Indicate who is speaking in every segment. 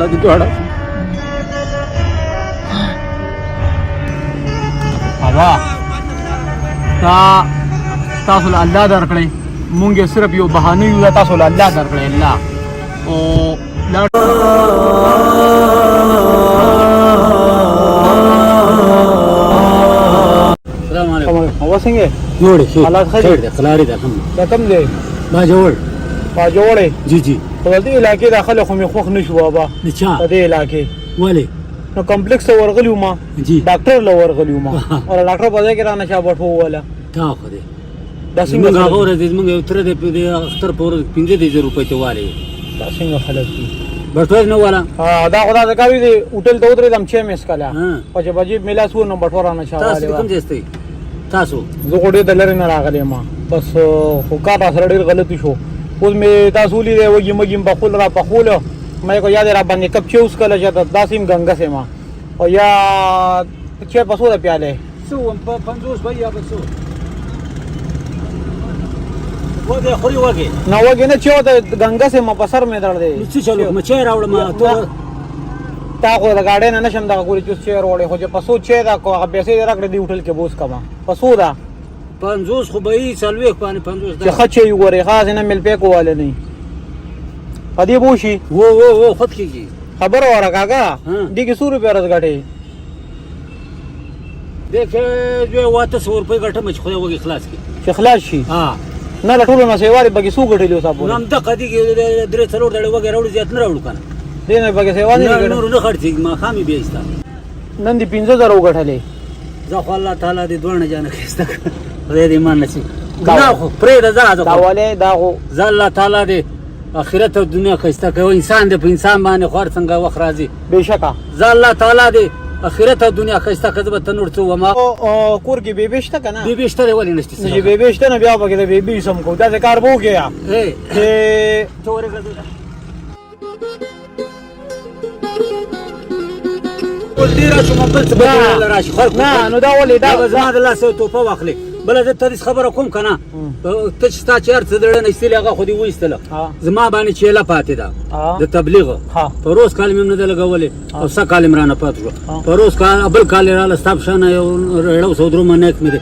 Speaker 1: لګي جوړه هوا تاسو له الله درکړي مونږ صرف یو بهانه یو تاسو له الله درکړي الله او السلام علیکم هوا څنګه
Speaker 2: جوړ شي
Speaker 1: حالات خیر
Speaker 2: دي خلاري ده
Speaker 1: کم دی
Speaker 2: ما جوړ
Speaker 1: جی
Speaker 2: جی
Speaker 1: په دې علاقې داخله خو مې خوښ نشو بابا
Speaker 2: نچا
Speaker 1: په دې علاقې
Speaker 2: ولی
Speaker 1: نو کمپلیکس ورغلی ما
Speaker 2: جی
Speaker 1: ډاکټر له ورغلی ما او ډاکټر په ځای کې را نشه بټو ولا
Speaker 2: تا خو دې
Speaker 1: دا
Speaker 2: موږ
Speaker 1: څنګه
Speaker 2: غوړې دې موږ یو تر دې اختر پور 15000 روپۍ ته والي
Speaker 1: دا څنګه خلک دي
Speaker 2: بټوي نو والا
Speaker 1: ها دا خدا ځکاوي دي هوټل ته ودرې دم 6 میس کلا
Speaker 2: ها.
Speaker 1: په چې بجې میلا سو نو بټو را نشه
Speaker 2: تاسو
Speaker 1: والي
Speaker 2: کوم ځای تاسو
Speaker 1: زه غوډې د لری نه راغلی ما بس خو کار سره ډیر غلطی شو اوس مې تاسو لیدې وږي مګم په خپل را په خول مې کو یاد را باندې کپ چوس کله چې داسیم غنګه سما او یا چې په سوره پیاله
Speaker 2: سو په 50 بیا په سو وګه خوري وګه
Speaker 1: نو وګه نه چې د غنګه سما په سر مې درل دی
Speaker 2: څه چلو مچې راوړم ته
Speaker 1: تا خو د گاډي نه نشم دا ګوري چې چیر وړي خو چې په سو چې دا کو هغه پیسې راکړې دی هوټل کې بوس کما په سو دا
Speaker 2: 50 خو به یې سلوي پانه 50
Speaker 1: چې خچې یو غوري خاص نه مل پې کوواله نه پدې بوشي
Speaker 2: وو خود کېږي
Speaker 1: خبر اورا کاکا دې کې 100 روپیا راز غټي
Speaker 2: دغه جو واته 100 روپۍ غټه مچ خو وګي خلاص کی
Speaker 1: چې خلاص شي
Speaker 2: ها
Speaker 1: نه لټول ما سیواري بګي سو غټي صاحب
Speaker 2: نام د قدی کې درې څلور دړې وګي راوړي زیات نه راوړو کنه
Speaker 1: دې نه بګي سیواري
Speaker 2: نور نه خرڅي ما خامي بیستا
Speaker 1: نن دې 15000 وګټلې
Speaker 2: ځکه الله تعالی دې دوړنه جان کېستا خدای دې ایمان نصیب ګناه خو پرې ده
Speaker 1: دا ولې دا خو
Speaker 2: ځ الله تعالی دې اخرت او دنیا کېستا کوي انسان دې په انسان باندې خور څنګه وخت راځي
Speaker 1: بشکا
Speaker 2: ځ الله تعالی دې اخرت او دنیا کېستا کذب تنور څو وما
Speaker 1: او کور کې بیبيشته کنه
Speaker 2: بیبيشته ولې نشته
Speaker 1: چې بیبيشته نه بیا بګي دې بیبي سم کو دا کار وو کې یا
Speaker 2: تورې ډیره شو مبل څه بدل راشي خلک
Speaker 1: نه نو دا ولې دا
Speaker 2: زما د لاسه توپه واخلي بل زه ته خبره کوم کنه ته چې تا چیر څه دړه نه استلی هغه خو دې وېستله زما باندې چيله پاتې ده د تبلیغ په روز کالم نه ده لګولې او څه کالم رانه پاتې شو په روز کال بل کال را لستاب شانه یو رړو سودرو منک مې ده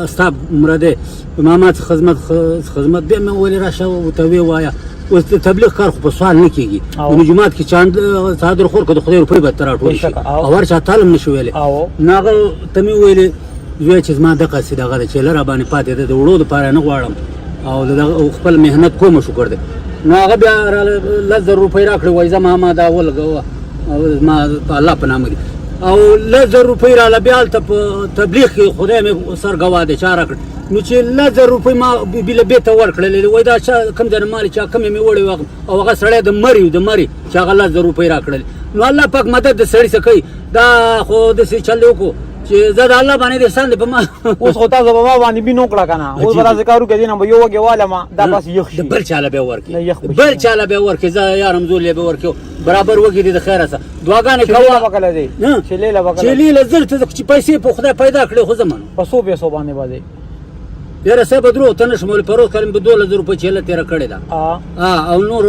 Speaker 2: استاب مرده امامات خدمت دې مې ولې راشه او ته وی وایا اوس تبلیغ کار خو په سوال نه کیږي نو جماعت کې چاند صادر خور کده خدای روپۍ به تر ټول شي او ورچا تعلم نشو ویلې ناغه تمي ویلې زوی چې ما دغه سي دغه چې لره باندې پاتې ده د وړو د پاره نه غواړم او د خپل مهنت کوم شو کړ دې نو هغه بیا 1000 روپۍ راکړې وای زما ما دا ولګو او ما الله په نامه دي او 1000 روپۍ را بیا تبلیغ خدای مې سر غوا دې چاره کړ نو چې 1000 روپۍ ما بل بیت ورکړلې وای دا کم ځنه مال چا کم مې وړي او هغه سړی د مری چې هغه 1000 روپۍ راکړل نو الله پاک مدد د سړی سکی دا خو د څه چلو کو چې زاد الله باندې احسان دې په ما
Speaker 1: اوس خو تاسو بابا باندې بینو کړه کنه اوس به ذکرو کې دینه یو وګه واله ما دا بس یخ شي
Speaker 2: بل چاله به ورکی بل چاله به ورکی زه یارم زول به ورکی برابر وګی دې خیره سره دعاګانې کوه
Speaker 1: وکړه دې چې لیلا وکړه
Speaker 2: چې لیلا زلت چې پیسې په خدای پیدا کړې خو زمانو
Speaker 1: په 100 پیسو باندې باندې
Speaker 2: یاره سبا درو تنه شمول پرو کلم به 2000 روپۍ چله تیر کړی دا او نور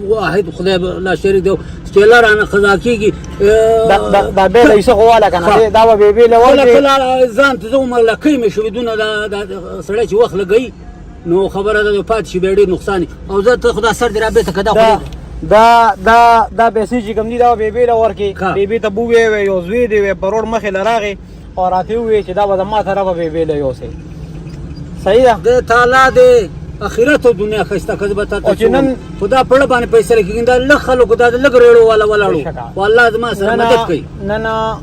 Speaker 2: واحد خدای لا شریک دی چله رانه خزا کیږي
Speaker 1: دا به لیسه غواله کنه دا به به
Speaker 2: ولا کله ځان ته زوم الله کیمه شو بدون دا سړی چې وخت لګی نو خبره ده پات شي ډېر نقصان او زه ته خدا سر دی را به ته کدا دا پیسې چې کوم دي دا به به ورکی به ته بو وی یو زوی دی پروړ مخې لراغه
Speaker 1: او راته وی چې دا به ما طرف به به یو سي صحیح ده
Speaker 2: د تعالی د اخرت او دنیا خسته کذب ته
Speaker 1: او جنن
Speaker 2: خدا په باندې پیسې لګین دا لږ خلکو دا لږ ریړو والا ولاړو والله زما سره مدد کوي
Speaker 1: نه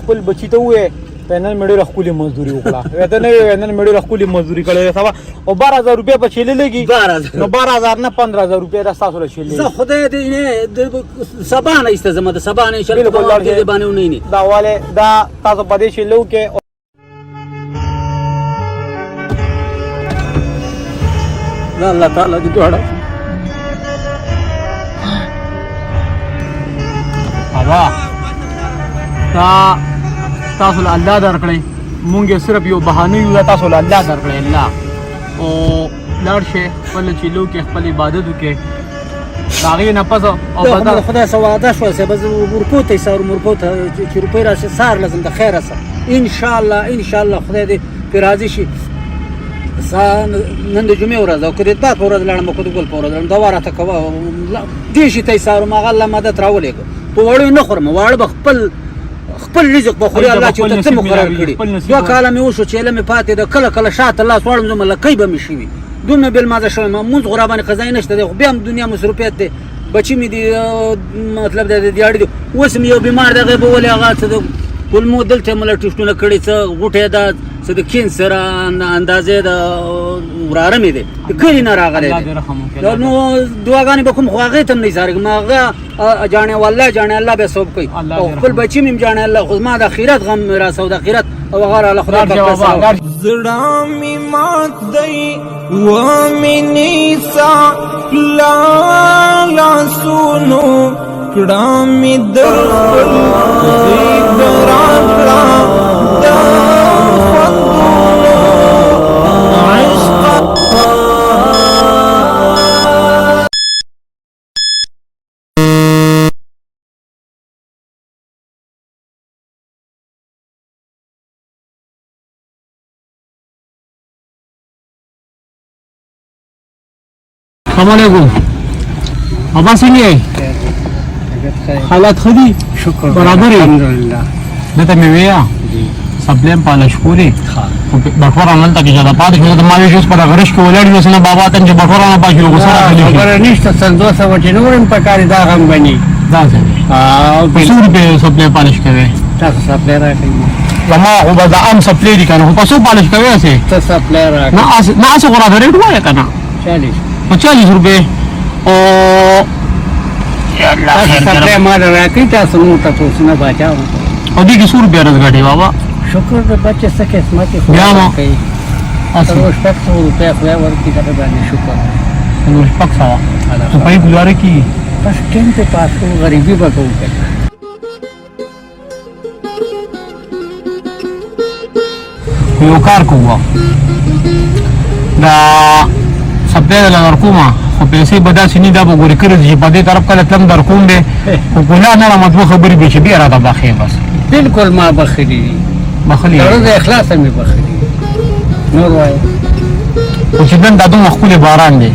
Speaker 1: خپل بچی ته وې پنن مړي رخولي مزدوري وکړه وته نه نن مړي رخولي مزدوري کړې سبا او 12000 روپیا په چیلې لګي
Speaker 2: 12000
Speaker 1: نو 12000 نه 15000 روپیا راستاسو له چیلې
Speaker 2: زه خدای دې نه سبا نه استزمه د سبا نه انشاء الله دې باندې نه
Speaker 1: دا والے دا تاسو په دې شیلو کې الله تعالی دې جوړه هوا تاسو له الله درکړي مونږ صرف یو بهانه یو تاسو له الله درکړي الله او لاړ شي خپل چیلو کې خپل عبادت وکړي هغې نه پس او
Speaker 2: د خدای څه وعده شوه صاحب زه ورکو ته یې ورکو ته چې روپۍ راشي سهار لازم د خیره سه انشاءالله خدای دې پرې راضي شي نن د جمعې ورځ ده او که د اتباع په ورځ لاړم او که د ګل په ورځ لاړم دا راته کوه دې شي ته یې سهارم هغه الله مدد راولېږه په وړو نه خورم واړه به خپل رزق به خوري الله چې ورته څه مقرر کړي 2 کاله مې وشو چې علم مې پاتې ده کله شاته لاس واړم زما لکۍ به مې شوي دومره بېلمازه شوی یم مونځ خو راباندې قضایي نشته دی خو بیا هم دنیا مصروفیت دی بچي مې دي مطلب د دیاړي دي اوس مې یو بیمار دی هغې به ولې هغه څه د کولمو دلته مله ټېسټونه کړي څه غوټې ده څه د کینسر اندازې د وراره مې دی د کلي نه راغلی دی نو دعاګانې به کوم خو هغې ته هم نه ایسارېږم هغه جاڼې والله جاڼې الله بیا ثواب کوي او خپل بچي مې هم جاڼې الله خو زما د اخرت غم مې راسه او د اخرت او هغه راله خدای پاک
Speaker 3: زړه مې مات دی ومې نیسا لاسونو کړه مې در خپل راکړه د خوندونو عشق
Speaker 1: السلام علیکم ابا څنګه یې حالات ښه دي
Speaker 2: شکر
Speaker 1: برابر یې
Speaker 2: الحمدلله
Speaker 1: دته مې ویا سپلیم پالش پوری بټوره نن ته چې دا پاتې شو د ماوي جوس په غرش کې ولاړ یو سره بابا ته چې بټوره نه پاشي لوګو سره کلی
Speaker 2: خبره نشته سن 200 چې نورم پکاري دا غم بني
Speaker 1: دا څه او په سور به سپلیم پالش کوي
Speaker 2: تاسو سپلای راکړئ
Speaker 1: لما هو دا ام سپلای دي کنه په سور پالش کوي څه
Speaker 2: ته سپلای راکړئ
Speaker 1: نه اسه غوړه درې وای کنه 40 روپے او
Speaker 2: تاسو سپلای ما راکړئ تاسو نو تاسو نه بچاو
Speaker 1: او دې کې سور به راځي بابا
Speaker 2: شکر د بچه څه قسمت خو کوي اصل شپږ سوه روپۍ خدای ورکړي دغه باندې شکر
Speaker 1: نو شپږ سوه څه پای ګزاره کېږي
Speaker 2: بس ټیم پې پاس کوو غریبي به کوو
Speaker 1: یو کار کوو دا سپلای دله درکومه خو پیسې به داسې نه دا به ګورې کړې چې په دې طرف کله تلم درکوم دی خو ګناه نه رامه دوه خبرې به چې بیا راته بخې بس
Speaker 2: بالکل ما بخلي دي
Speaker 1: بخلي
Speaker 2: د اخلاصه مې بخلي نور وایه
Speaker 1: خو چې نن دا دومره ښکلی باران دی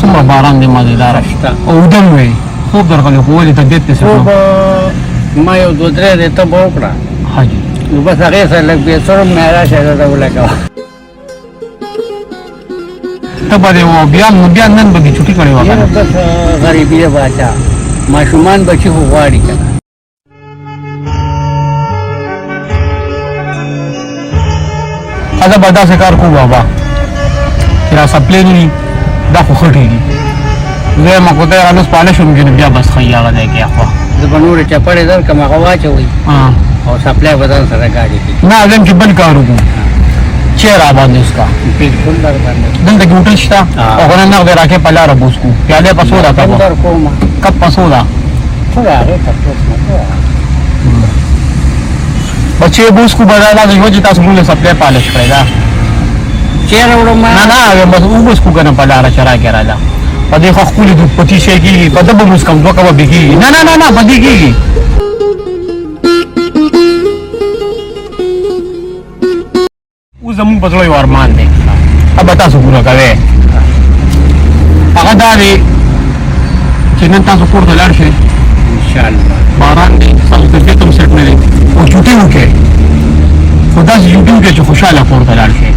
Speaker 1: څومره باران دی مزېداره او اوده م وی خوب درغلی خو ولې طبیعت پسې
Speaker 2: خوب ما یو 2-3 دی ته به وکړه
Speaker 1: حاجي
Speaker 2: نو بس هغې سره لږ بېسره مې راشه درته ولګوه
Speaker 1: ته به دې بیا نن به دې چوټي کړې وه
Speaker 2: یاره بس غریبي ده باچا ماشومان بچي خو غواړي که نه
Speaker 1: زه به داسې کار کوو بابا چې را سپلې نه وي دا خو خټې دي زه یم خو ته یې رانوس پاله شوم چې بیا بس ښایي هغه ځای کې اخوا
Speaker 2: زه به نورې چپړې درکړم هغه واچوئ او سپلای به ځان سره ګاډي کړي
Speaker 1: نه زه یم چې بل کار وکړو چیر راباندې وسکه
Speaker 2: بالکل در باندې
Speaker 1: دلته کې هوټل شته او خو نن نغدې راکې په لاره بوس کړو پیالې په څو ده ته
Speaker 2: در کومه
Speaker 1: کپ په څو ده
Speaker 2: څه د هغې تپوس نه کوه
Speaker 1: بچې بوس کو به دا داسې شوه چې تاسو مونږ سپلای پالش کړی دا
Speaker 2: چیرې وړم
Speaker 1: نه بس وبوس کو که نه په لاره چې راکې راله په دې خو ښکلي دود پتي شی کېږي په ده به بوس کړم 2 کبه بې کېږي نه په دې کېږي اوس زمونږ په زړه یو ارمان دی اب به تاسو پوره کوئ هغه دا دی چې نن تاسو کور ته لاړ شئ
Speaker 2: انشاءالله
Speaker 1: باران دی ستاسو طبیعت هم سیټ نه دی او چوټي وکړئ خو داسې چوټي وکړئ چې خوشحاله کور ته لاړ شئ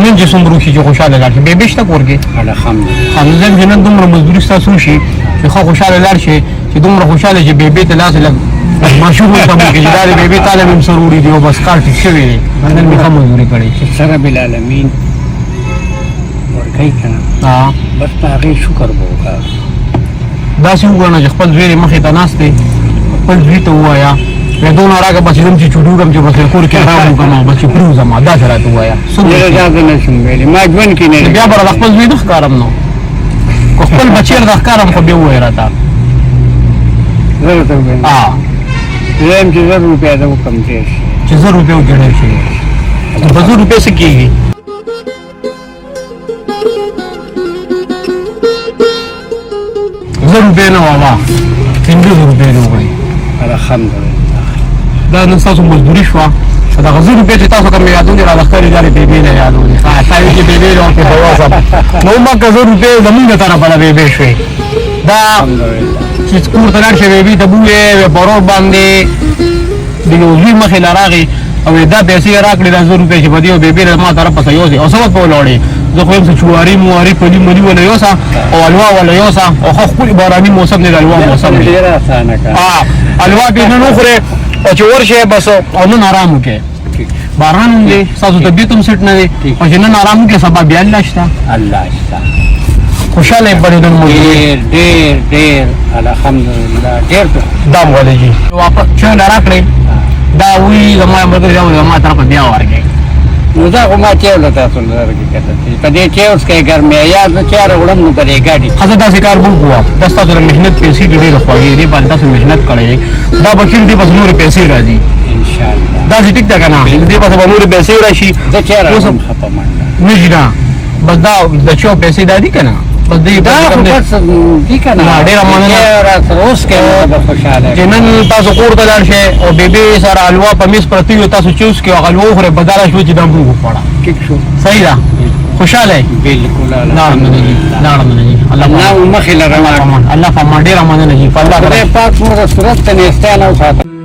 Speaker 1: نن چې څومره وشي چې خوشحاله لاړ شئ بیبي شته کور کې
Speaker 2: الحمدلله
Speaker 1: نو زه چې نن دومره مزدوري ستاسو وشي چې ښه خوشحاله لاړ شئ چې دومره خوشحاله چې بیبي ته داسې لږ ماشوم ورته وکړي چې دا د بیبي تاله مې هم سر وړي دي او بس کار ټیک شوی دی نن مې ښه مزدوري کړې
Speaker 2: چې سره بالعالمین ورکوي که نه بس په هغې شکر به وکړه
Speaker 1: داسې وګڼه چې خپل زوی مخې ته ناست دی خپل زوی ته ووایه یا دونه راکړه بس ځم چې چوټي وکړم چې بس کور کې ارام وکړم او بس چې پرېوځم داسې راته ووایه
Speaker 2: یاره دا زه نه شم ویلی ما ژوند کې نه
Speaker 1: بیا به راته خپل زوی نه ښکارم نو که خپل بچی راته ښکارم خو بیا ووایه راته
Speaker 2: زه ورته ووایم زه یم چې 1000 روپۍ ده وکړم تېر شي
Speaker 1: چې 1000 روپۍ وګڼل شي په 1000 روپۍ څه کېږي
Speaker 4: زر روپۍ نه وه 500 روپۍ دې وکړې
Speaker 2: الحمدلله
Speaker 4: دا نن ستاسو مزدوري شوه دغه 1000 روپۍ چې تاسو کوم یادونه را لښکرې دارې بیبي نه یادونه تاسو چې بیبي له په واسه نو ما که 1000 روپۍ زمونږ طرفه نه بیبي شوې دا چې کور ته لاړ شي بیبي ته بوې پرور باندې د یو زوی مخې له راغی او دا پیسې راکړې د 1000 روپۍ چې په دې او بیبي ما طرف پسې یوسې او سبق په ولاړې زه خو یم چې چواري مواري پلي ملي ولا یوسه او الوا ولا یوسه او خو خپل باراني موسم دی د الوا موسم دی
Speaker 2: ډېره اسانه کار
Speaker 4: الوا به نه خورې او چې ورشه بس او نن آرام وکړي باران هم دی ستاسو طبیعت هم سټ نه دی او چې نن آرام وکړي سبا بیا الله شته
Speaker 2: الله شته
Speaker 4: خوشاله بړېدل مو
Speaker 2: ډېر الحمدلله ډېر
Speaker 4: دام ولې واپس چې نه راکړې دا وی زما مګر ما طرف بیا ورګي
Speaker 2: نو دا خو ما چې له تاسو لرګي کته په دې چې اوس کې ګرمه یاد نه چاره وړم نو په دې ګاډي
Speaker 4: خزه داسې کار وو کوه د تاسو د مهنت پیسې ډېرې خوږې دي باندې تاسو مهنت کړئ دا بکیر دي بس نور پیسې راځي
Speaker 2: ان شاء الله
Speaker 4: دا چې ټیک ده کنه دې په نور پیسې راشي
Speaker 2: زه چاره هم خپه منډه
Speaker 4: نه جنا بس دا د چو پیسې دادی کنه بس دې
Speaker 2: دا خو بس دي کنه
Speaker 4: ډېره مننه
Speaker 2: اوس کې به خوشاله
Speaker 4: چې نن تاسو کور ته لاړ شئ او بیبي سره الوا په میز پرتی وي تاسو چوس کې الوا خورې بدله شو چې دا موږ وخوړه
Speaker 2: ټیک شو
Speaker 4: صحیح ده خوشاله
Speaker 2: بالکل
Speaker 4: لاړم نه جی لاړم نه جی الله
Speaker 2: نو مخې لره
Speaker 4: الله فما ډېره مننه جی په الله
Speaker 2: خدای پاک موږ صورت ته نهستانه وساته